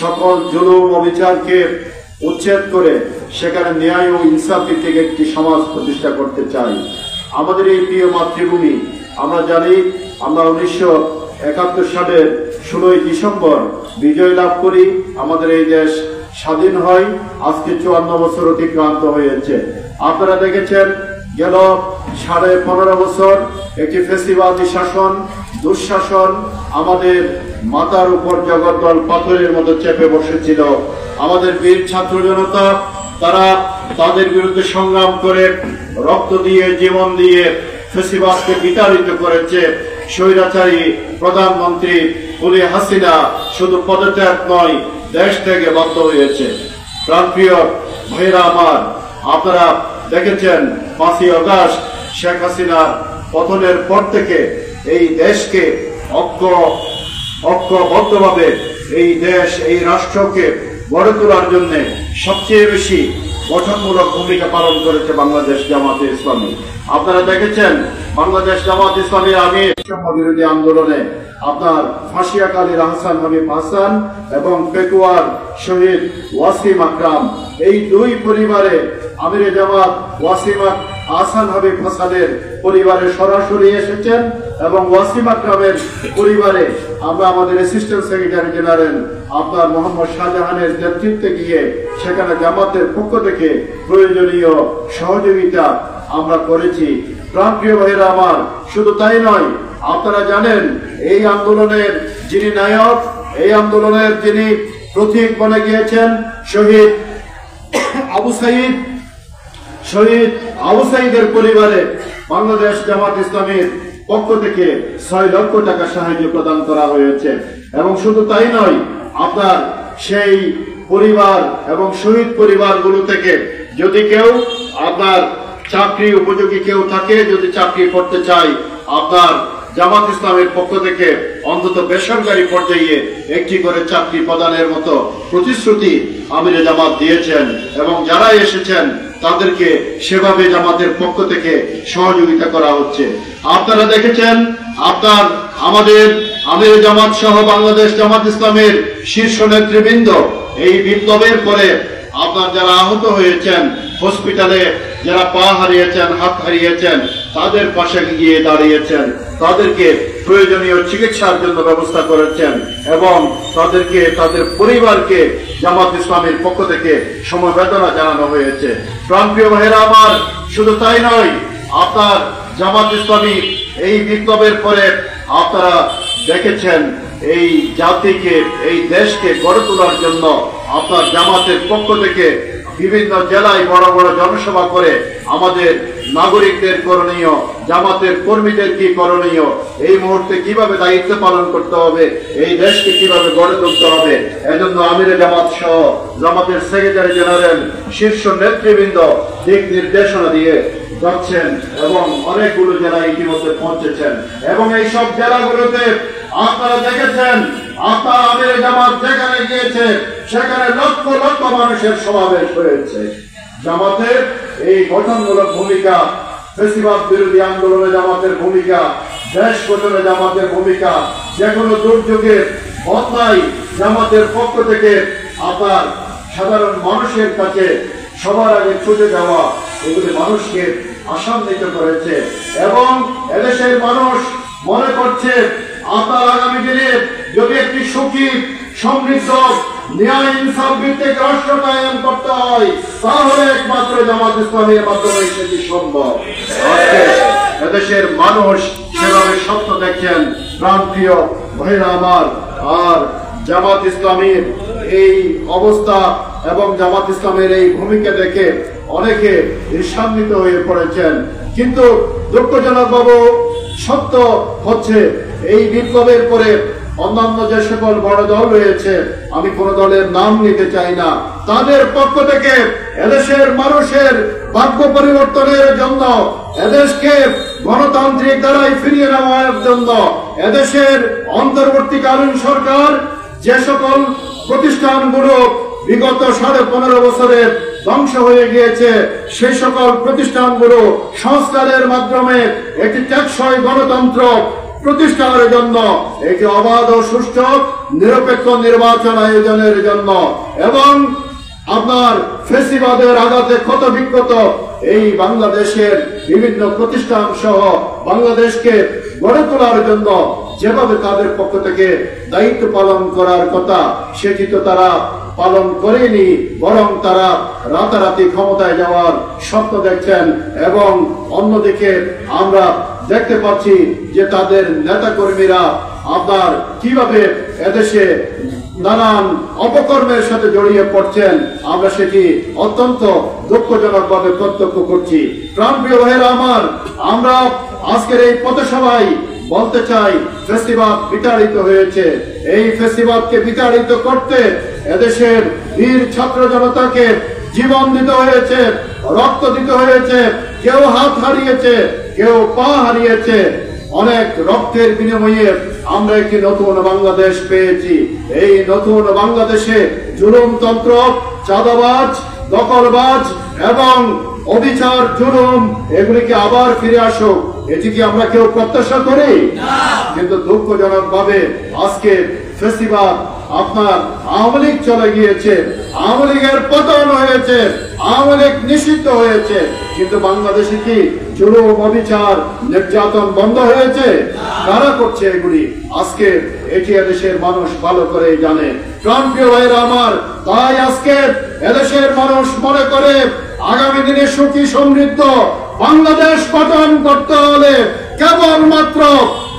সকল জুলুম অবিচারকে উচ্ছেদ করে সেখানে ন্যায় ও ইনসাফ ভিত্তিক একটি সমাজ প্রতিষ্ঠা করতে চাই। আমাদের এই প্রিয় মাতৃভূমি, আমরা জানি আমরা 1971 সালের 16 ডিসেম্বর বিজয় লাভ করি, আমাদের এই দেশ স্বাধীন হয়। আজকে 54 বছর অতিক্রান্ত হয়েছে। আপনারা দেখেছেন গেল 15.5 বছর একটি ফ্যাসিবাদী শাসন, দুঃশাসন আমাদের মাথার উপর জগদ্দল পাথরের মতো চেপে বসেছিল। আমাদের বীর ছাত্র জনতা তারা তাদের বিরুদ্ধে সংগ্রাম করে রক্ত দিয়ে, জীবন দিয়ে ফ্যাসিবাদকে বিতাড়িত করেছে। স্বৈরাচারী প্রধানমন্ত্রী কুলি হাসিনা শুধু পদত্যাগ নয়, দেশ থেকে বাধ্য হয়েছে। প্রাণপ্রিয় ভাইরা আমার, আপনারা দেখেছেন 5ই আগস্ট শেখ হাসিনার পতনের পর থেকে এই দেশকে ঐক্যবদ্ধভাবে এই দেশ, এই রাষ্ট্রকে গড়ে তোলার জন্য সবচেয়ে বেশি গঠনমূলক ভূমিকা পালন করেছে বাংলাদেশ জামাতে ইসলামী। আপনারা দেখেছেন বাংলাদেশ জামাত ইসলামীর আগে বিরোধী আন্দোলনে আপনার ফাঁসিয়াকালীর আহসান হাবিব হাসান এবং পেকুয়ার শহীদ ওয়াসিম আকরাম, এই দুই পরিবারে আমিরে জামাত ওয়াসিম আহসান হাবিব হাসানের পরিবারে সরাসরি এসেছেন এবং ওয়াসিম আকরামের পরিবারে আমরা আমাদের অ্যাসিস্ট্যান্ট সেক্রেটারি জেনারেল আপনার মোহাম্মদ শাহজাহানের নেতৃত্বে গিয়ে সেখানে জামাতের পক্ষ থেকে প্রয়োজনীয় সহযোগিতা আমরা করেছি। প্রাণপ্রিয় ভাইরা আমার, শুধু তাই নয়, আপনারা জানেন এই আন্দোলনের যিনি নায়ক, এই আন্দোলনের যিনি প্রতীক বনে গিয়েছেন শহীদ আবু সাইদের পরিবারে বাংলাদেশ জামাত ইসলামীর পক্ষ থেকে 6 লক্ষ টাকা সাহায্য প্রদান করা হয়েছে। এবং শুধু তাই নয়, আপনার সেই পরিবার এবং শহীদ পরিবারগুলো থেকে যদি কেউ আপনার চাকরি উপযোগী কেউ থাকে, যদি চাকরি করতে চায়, আপনার জামাত ইসলামের পক্ষ থেকে অন্তত বেসরকারি পর্যায়ে একটি করে চাকরি প্রদানের মতো প্রতিশ্রুতি আমিরে জামাত দিয়েছেন এবং যারা এসেছেন তাদেরকে সেভাবে জামাতের পক্ষ থেকে সহযোগিতা করা হচ্ছে। আপনারা দেখেছেন আপনার আমাদের আমিরে জামাত সহ বাংলাদেশ জামাত ইসলামের শীর্ষ নেতৃবৃন্দ এই বিপ্লবের পরে আপনার যারা আহত হয়েছেন, হসপিটালে যারা পা হারিয়েছেন, হাত হারিয়েছেন, তাদের পাশে গিয়ে দাঁড়িয়েছেন, তাদেরকে প্রয়োজনীয় চিকিৎসার জন্য ব্যবস্থা করেছেন এবং তাদেরকে, তাদের পরিবারকে জামাত ইসলামের পক্ষ থেকে সমবেদনা জানানো হয়েছে। প্রাণপ্রিয় ভাইরা আমার, শুধু তাই নয়, আপনার জামাত ইসলামী এই বিপ্লবের পরে আপনারা দেখেছেন এই জাতিকে, এই দেশকে গড়ে তোলার জন্য আপনার জামাতের পক্ষ থেকে বিভিন্ন জেলায় বড় বড় জনসভা করে আমাদের নাগরিকদের করণীয়, জামাতের কর্মীদের কি করণীয়, এই মুহূর্তে কিভাবে দায়িত্ব পালন করতে হবে, এই দেশকে কিভাবে গড়ে তুলতে হবে, এজন্য আমিরে জামাত সহ জামাতের সেক্রেটারি জেনারেল শীর্ষ নেতৃবৃন্দ দিক নির্দেশনা দিয়ে যাচ্ছেন এবং অনেকগুলো জেলায় ইতিমধ্যে পৌঁছেছেন এবং এই সব জেলাগুলোতে আপনারা দেখেছেন আপনার আমিরে জামাত যেখানে গিয়েছে সেখানে লক্ষ লক্ষ মানুষের সমাবেশ হয়েছে। জামাতের এই গঠনমূলক ভূমিকা, ফ্যাসিবাদ বিরোধী আন্দোলনে জামাতের ভূমিকা, দেশ গঠনে জামাতের ভূমিকা, যে কোনো দুর্যোগের বন্যায় জামাতের পক্ষ থেকে আপনার সাধারণ মানুষের কাছে সবার আগে ছুটে যাওয়া, এগুলি মানুষকে আশান্বিত করেছে এবং এদেশের মানুষ মনে করছে আপনার আগামী দিনে যদি একটি সুখী, সমৃদ্ধ, ন্যায় ইনসাফ ভিত্তিক রাষ্ট্র কায়েম করতে হয় তাহলে একমাত্র জামাত ইসলামের মাধ্যমে সেটি সম্ভব। এদেশের মানুষ সেভাবে স্বপ্ন দেখছেন। প্রাণপ্রিয় ভাইরা আমার, আর জামাত ইসলামের এই অবস্থা এবং জামাত ইসলামের এই ভূমিকা দেখে অনেকে ঈর্ষান্বিত হয়ে পড়েছেন, কিন্তু দুঃখজনক বাবু সত্য হচ্ছে এই বিপ্লবের পরে অন্যান্য যে সকল বড় দল রয়েছে, আমি কোন দলের নাম নিতে চাই না, তাদের পক্ষ থেকে এদেশের মানুষের ভাগ্য পরিবর্তনের জন্য, এদেশকে গণতান্ত্রিক দ্বারাই ফিরিয়ে নেওয়ার জন্য, এদেশের অন্তর্বর্তীকালীন সরকার যে সকল প্রতিষ্ঠানগুলো বিগত 15.5 বছরে ধ্বংস হয়ে গিয়েছে সেই সকল প্রতিষ্ঠানগুলো সংস্কারের মাধ্যমে একটি টেকসই গণতন্ত্র প্রতিষ্ঠার জন্য, একটি অবাধ ও সুষ্ঠু নিরপেক্ষ নির্বাচন আয়োজনের জন্য এবং আপনার ফেসিবাদের আঘাতে ক্ষত বিক্ষত এই বাংলাদেশের বিভিন্ন প্রতিষ্ঠান সহ বাংলাদেশকে গড়ে তোলার জন্য যেভাবে তাদের পক্ষ থেকে দায়িত্ব পালন করার কথা, সেটি তো তারা পালন করেনি, বরং তারা রাতারাতি ক্ষমতায় যাওয়ার স্বপ্ন দেখছেন। এবং অন্যদিকে আমরা দেখতে পাচ্ছি যে তাদের নেতা কর্মীরা আপনার কিভাবে এদেশে নানান অপকর্মের সাথে জড়িয়ে পড়ছেন, আমরা সেটি অত্যন্ত দুঃখজনকভাবে প্রত্যক্ষ করছি। প্রাণপ্রিয় ভাইয়েরা আমার, আমরা আজকের এই পথসভায় বলতে চাই, ফেসিবাদ বিতাড়িত হয়েছে। এই ফেসিবাদকে বিতাড়িত করতে এদেশের বীর ছাত্র জনতাকে জীবন দিতে হয়েছে, রক্ত দিতে হয়েছে, কেউ হাত হারিয়েছে, কেউ পা হারিয়েছে। অনেক রক্তের বিনিময়ে আমরা একটি নতুন বাংলাদেশ পেয়েছি। এই নতুন বাংলাদেশে জুলুমতন্ত্র, চাঁদাবাজ, দখলবাজ এবং অবিচার, জুলুম এগুলিকে আবার ফিরে আসুক, এটি কি আমরা কেউ প্রত্যাশা করি? কিন্তু দুঃখজনক ভাবে আজকে ফেসিবাদ আপনার আওয়ামী লীগ চলে গিয়েছে, আওয়ামী লীগের পতন হয়েছে, আওয়ামী লীগ নিষিদ্ধ হয়েছে, কিন্তু বাংলাদেশে কি জুলুম, অবিচার, নির্যাতন বন্ধ হয়েছে? কারা করছে এগুলি? আজকে এটি এদেশের মানুষ ভালো করে জানে। প্রাণপ্রিয় ভাইয়েরা আমার, তাই আজকে এদেশের মানুষ মনে করে আগামী দিনে সুখী সমৃদ্ধ বাংলাদেশ গঠন করতে হলে কেবলমাত্র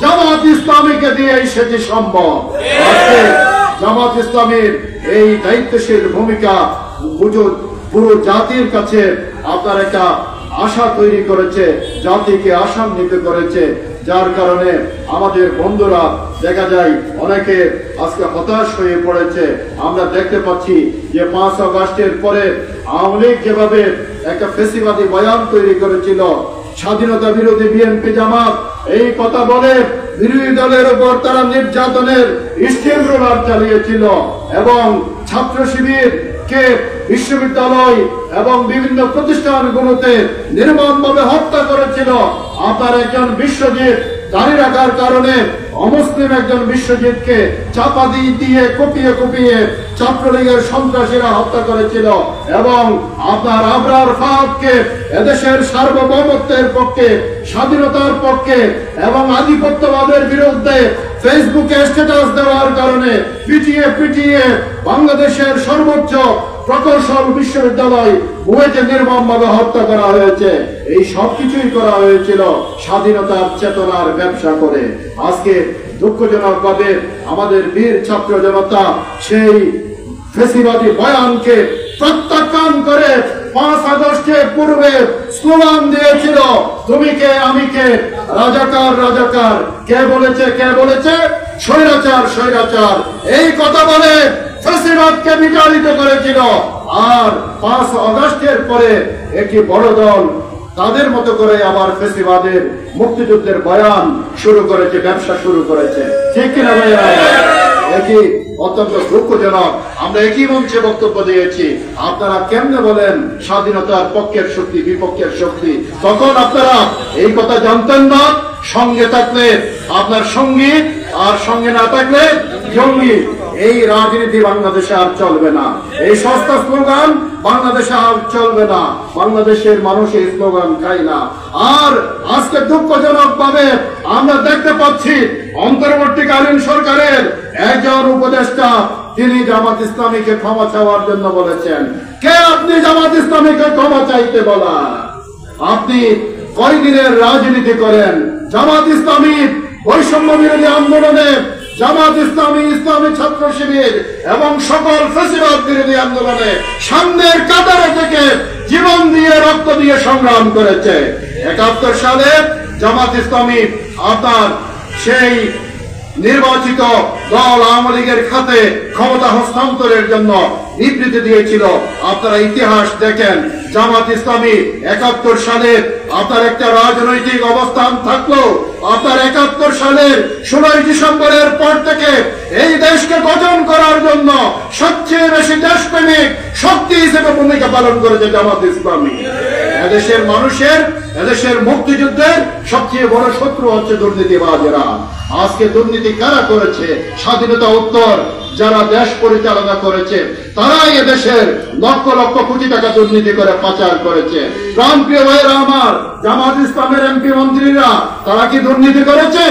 জামাত ইসলামীকে দিয়েই সেটি সম্ভব। আজকে জামাত ইসলামীর এই দায়িত্বশীল ভূমিকা পুরো জাতির কাছে আপনার একটা আশা তৈরি করেছে, জাতিকে আশান্বিত করেছে, যার কারণে আমাদের বন্ধুরা দেখা যায় অনেকে আজকে হতাশ হয়ে পড়েছে। আমরা দেখতে পাচ্ছি যে 5 আগস্টের পরে আওয়ামী লীগ যেভাবে একটা ফেসিবাদী বয়ান তৈরি করেছিল, স্বাধীনতা বিরোধী বিএনপি জামাত এই কথা বলে বিরোধী দলের উপর তারা নির্যাতনের স্টিম রোলার চালিয়েছিল এবং ছাত্র শিবির কে বিশ্ববিদ্যালয় এবং বিভিন্ন প্রতিষ্ঠানগুলোতে নির্মমভাবে হত্যা করেছিল। আপনার একজন বিশ্বজিৎ দাঁড়িয়ে রাখার কারণে অমুসলিম একজন বিশ্বজিৎকে চাপা দিয়ে কুপিয়ে ছাত্রলীগের সন্ত্রাসীরা হত্যা করেছিল এবং আপনার আবরার ফাহাদকে এদেশের সার্বভৌমত্বের পক্ষে, স্বাধীনতার পক্ষে এবং আধিপত্যবাদের বিরুদ্ধে ফেসবুকে স্ট্যাটাস দেওয়ার কারণে পিটিয়ে বাংলাদেশের সর্বোচ্চ প্রকৌশল বিশ্ববিদ্যালয় বুয়েটে নির্মমভাবে হত্যা করা হয়েছে। এই সবকিছুই করা হয়েছিল স্বাধীনতার চেতনার ব্যবসা করে। আজকে দুঃখজনক ভাবে আমাদের বীর ছাত্র জনতা সেই ফেসিবাদী বয়ানকে প্রত্যাখ্যান করে 5 আগস্টের পূর্বে স্লোগান দিয়েছিল, তুমি কে আমি কে, রাজাকার রাজাকার, কে বলেছে স্বৈরাচার। এই কথা বলে ফেসিবাদকে বিতাড়িত করেছিল। আর 5 আগস্টের পরে একটি বড় দল তাদের মতো করে আবার ফেসিবাদের মুক্তিযুদ্ধের বয়ান শুরু করেছে, ব্যবসা শুরু করেছে। ঠিক কিনা ভাইয়া? এটি অত্যন্ত দুঃখজনক। আমরা একই মঞ্চে বক্তব্য দিয়েছি, আপনারা কেমনে বলেন স্বাধীনতার পক্ষের শক্তি, বিপক্ষের শক্তি? তখন আপনারা এই কথা জানতেন না। সঙ্গে থাকলে আপনার সঙ্গী, আর সঙ্গে না থাকলে জঙ্গি। এই রাজনীতি বাংলাদেশে আর চলবে না। এই সস্তা স্লোগান বাংলাদেশে আর চলবে না। বাংলাদেশের মানুষ এই স্লোগান খায় না। আর আজকে দুঃখজনক ভাবে আমরা দেখতে পাচ্ছি অন্তর্বর্তীকালীন সরকারের একজন উপদেষ্টা তিনি জামাত ইসলামীকে ক্ষমা চাওয়ার জন্য বলেছেন। কে আপনি জামাত ইসলামীকে ক্ষমা চাইতে বলা? আপনি কয়দিনের রাজনীতি করেন? জামাত ইসলামী বৈষম্য বিরোধী আন্দোলনে, জামাত ইসলামী, ইসলামী ছাত্র শিবির এবং সকল ফেসিবাদ বিরোধী আন্দোলনে সামনের কাতারে থেকে জীবন দিয়ে, রক্ত দিয়ে সংগ্রাম করেছে। 71 সালে জামাত ইসলামী আপনার সেই নির্বাচিত দল আওয়ামী লীগের খাতে ক্ষমতা হস্তান্তরের জন্য বিবৃতি দিয়েছিল। আপনারা ইতিহাস দেখেন, জামাত ইসলামী 71 সালে আপনার একটা রাজনৈতিক অবস্থান থাকলো। আপনার 71 সালের 16 ডিসেম্বরের পর থেকে এই দেশকে গঠন করার জন্য সবচেয়ে বেশি দেশপ্রেমিক শক্তি হিসেবে ভূমিকা পালন করেছে জামাত ইসলামী। এদেশের মানুষের, এদেশের মুক্তিযুদ্ধের সবচেয়ে বড় শত্রু হচ্ছে দুর্নীতিবাজেরা। আজকে দুর্নীতি কারা করেছে? স্বাধীনতা উত্তর যারা দেশ পরিচালনা করেছে তারাই এদেশের লক্ষ লক্ষ কোটি টাকা দুর্নীতি করে পাচার করেছে। প্রাণপ্রিয় ভাইয়েরা আমার, জামাত ইসলামের এমপি মন্ত্রীরা তারা কি দুর্নীতি করেছে?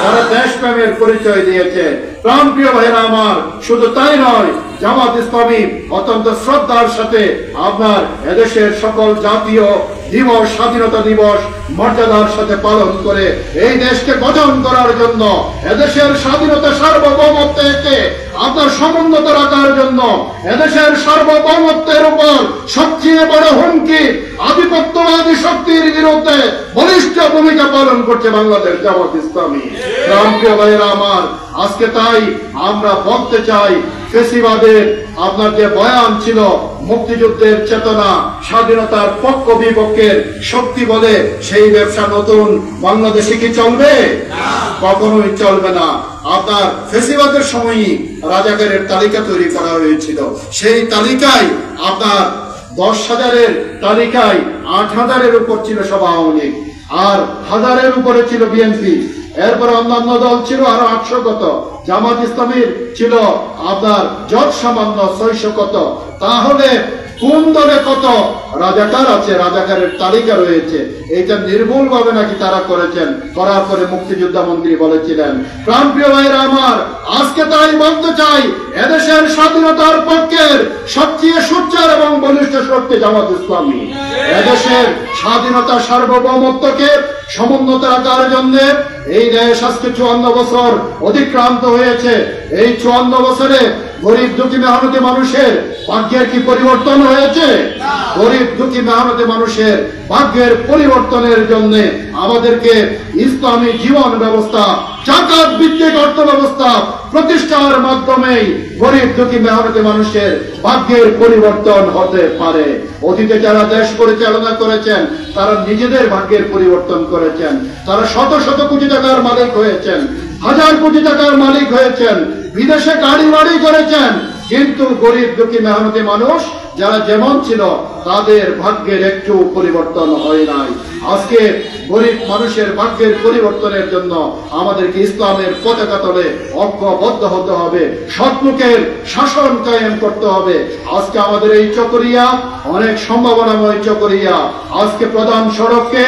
তারা দেশপ্রেমের পরিচয় দিয়েছে। প্রাণপ্রিয় ভাইয়েরা আমার, শুধু তাই নয়, জামাত ইসলামী অত্যন্ত শ্রদ্ধার সাথে আপনার এদেশের সকল জাতীয় দিবস, স্বাধীনতা দিবস মর্যাদার সাথে পালন করে এই দেশকে গঠন করার জন্য, এদেশের স্বাধীনতা সার্বভৌমত্বকে আপনার সমুন্নত রাখার জন্য, এদেশের সার্বভৌমত্বের উপর সবচেয়ে বড় হুমকি আধিপত্যবাদী শক্তির বিরুদ্ধে বলিষ্ঠ ভূমিকা পালন করছে বাংলাদেশ জামাত ইসলামী। প্রিয় ভাইয়েরা আমার, আজকে তাই আমরা বলতে চাই, ফেসিবাদের আপনার যে বয়ান ছিল মুক্তিযুদ্ধের চেতনা, স্বাধীনতার পক্ষ বিপক্ষের শক্তি বলে সেই ব্যবসা নতুন বাংলাদেশে কি চলবে? কখনোই চলবে না। আপনার ফেসিবাদের সময়ই রাজাকারের তালিকা তৈরি করা হয়েছিল, সেই তালিকায় আপনার 10,000-এর তালিকায় 8,000-এর উপর ছিল সব আওয়ামী লীগ, আর 1000-এর উপরে ছিল বিএনপি, এরপর অন্যান্য দল ছিল আরো 800 কত, জামাত ইসলামীর ছিল আপনার যত সামান্য 600 কত। তাহলে কোন দলে কত রাজাকার আছে? রাজাকারের তালিকা রয়েছে। এইটা নির্ভুল ভাবে নাকি তারা করেছেন, করার পরে মুক্তিযোদ্ধা মন্ত্রী বলেছিলেন। প্রাণপ্রিয় ভাইয়েরা আমার, আজকে তাই বলতে চাই, এদেশের স্বাধীনতার পক্ষের সবচেয়ে সোচ্চার এবং বলিষ্ঠ শক্তি জামাত ইসলামী। এদেশের স্বাধীনতা সার্বভৌমত্বকে সমুন্নত রাখার জন্য এই দেশ আজকে 54 বছর অতিক্রান্ত হয়েছে। এই 54 বছরে গরিব দুঃখী মেহনতি মানুষের ভাগ্যের কি পরিবর্তন হয়েছে? গরিব দুঃখী মেহনতি মানুষের ভাগ্যের পরিবর্তনের জন্য আমাদেরকে ইসলামী জীবন ব্যবস্থা, জাকাত ভিত্তিক অর্থ ব্যবস্থা প্রতিষ্ঠার মাধ্যমে গরিব দুঃখী মেহনতি মানুষের ভাগ্যের পরিবর্তন হতে পারে। অতীতে যারা দেশ পরিচালনা করেছেন তারা নিজেদের ভাগ্যের পরিবর্তন করেছেন, তারা শত শত কোটি টাকার মালিক হয়েছেন, হাজার কোটি টাকার মালিক হয়েছেন, বিদেশে গাড়ি বাড়ি করেছেন, কিন্তু গরিব দুঃখী মেহনতি মানুষ যারা যেমন ছিল তাদের ভাগ্যের একটু পরিবর্তন হয় নাই। আজকে গরিব মানুষের ভাগ্যের পরিবর্তনের জন্য আমাদেরকে ইসলামের পতাকা তলে ঐক্যবদ্ধ হতে হবে, সৎলোকের শাসন কায়েম করতে হবে। আজকে আমাদের এই চকরিয়া অনেক সম্ভাবনাময় চকরিয়া, আজকে প্রধান সড়ককে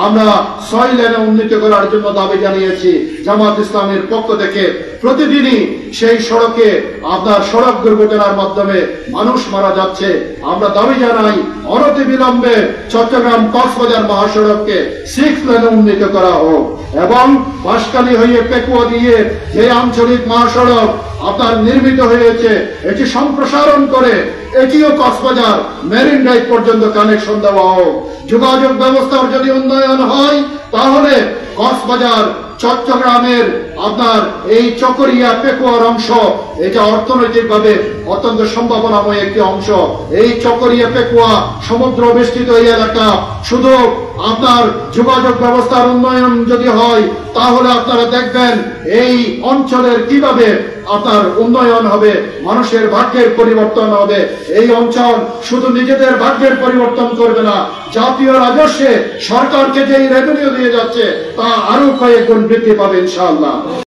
আমরা 6 লেনে উন্নীত করার জন্য দাবি জানিয়েছি জামাত ইসলামের পক্ষ থেকে। প্রতিদিনই সেই সড়কে আপনার সড়ক দুর্ঘটনার মাধ্যমে মানুষ মারা যাচ্ছে। আমরা দাবি জানাই অনতিবিলম্বে চট্টগ্রাম কক্সবাজার মহাসড়ককে 6 লেনে উন্নীত করা হোক, এবং বাঁশখালী হয়ে পেকুয়া দিয়ে যে আঞ্চলিক মহাসড়ক আপনার নির্মিত হয়েছে এটি সম্প্রসারণ করে এটিও কক্সবাজার মেরিন ড্রাইভ পর্যন্ত কানেকশন দেওয়া হোক। যোগাযোগ ব্যবস্থার যদি উন্নয়ন হয় তাহলে কক্সবাজার চট্টগ্রামের আপনার এই চকরিয়া পেকুয়ার অংশ, এটা অর্থনৈতিকভাবে অত্যন্ত সম্ভাবনাময় একটি অংশ। এই চকরিয়া পেকুয়া সমুদ্র বেষ্টিত এই এলাকা, শুধু আপনার যোগাযোগ ব্যবস্থার উন্নয়ন যদি হয় তাহলে আপনারা দেখবেন এই অঞ্চলের কিভাবে আপনার উন্নয়ন হবে, মানুষের ভাগ্যের পরিবর্তন হবে। এই অঞ্চল শুধু নিজেদের ভাগ্যের পরিবর্তন করবে না, জাতীয় রাজস্বে সরকারকে যে রেভিনিউ দিয়ে যাচ্ছে তা আরো কয়েক গুণ বৃদ্ধি পাবে ইনশাআল্লাহ।